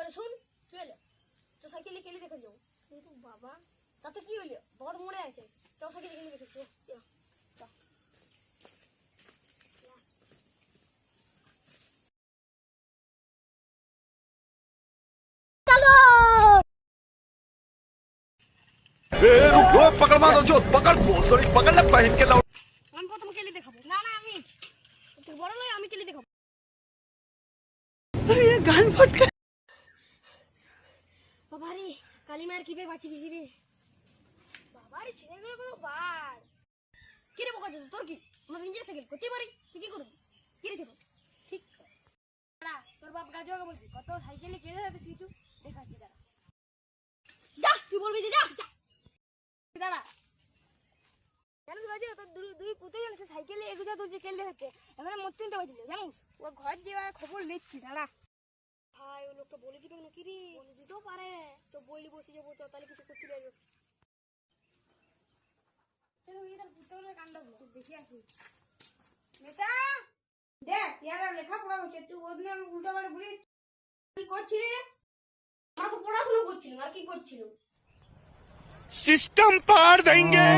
এবারে শুন কি হলো তো সাইকেলে খেলে দেখে যাও বাবা তাতে কি হলো বাবা তো মরে আছে তো সাইকেলে খেলে দেখে চল पकड़ मारो जो पकड़ सॉरी पकड़ ले पहन के लाओ আমি প্রথম খেলে দেখাবো না না আমি তুই বড় নয় আমি খেলে দেখাবো ये गान फट गया বাবা রে কালী মায়ের কি বে বাঁচি গেছি রে বাবা রে ছেলেগুলো কত বার কি রে বকা দিল তোর কি আমার নিজে সাইকেল করতে পারি তুই কি করবি কি রে ছেলে ঠিক দাঁড়া তোর বাপ গাজোকে বলছি কত সাইকেলে কে যাবে তুই দেখাচ্ছি দাঁড়া যা তুই বলবি যে যা যা দাঁড়া কেন গাজো তোর দুই পুতে গেছে সাইকেলে এগুলো তোর যে খেল দেখাচ্ছে এখানে মত চিনতে পারছিল জানিস ও ঘর যাওয়ার খবর নিচ্ছি দাঁড়া ভাই ও লোকটা বলে দিবে নাকি রে বলে দিতেও পারে তো বইলি বসে যাবো তো তাহলে কিছু করতে পারবে এটার পুত্তরের কাণ্ডগুলো দেখে আসি बेटा देख यार लेखा पढ़ा হচ্ছে তুই ওদিন আমি উল্টা পাল্টা বলি কি করছিলি রে আমরা তো পড়াশোনা করছিলাম আর কি করছিলাম सिस्टम पार देंगे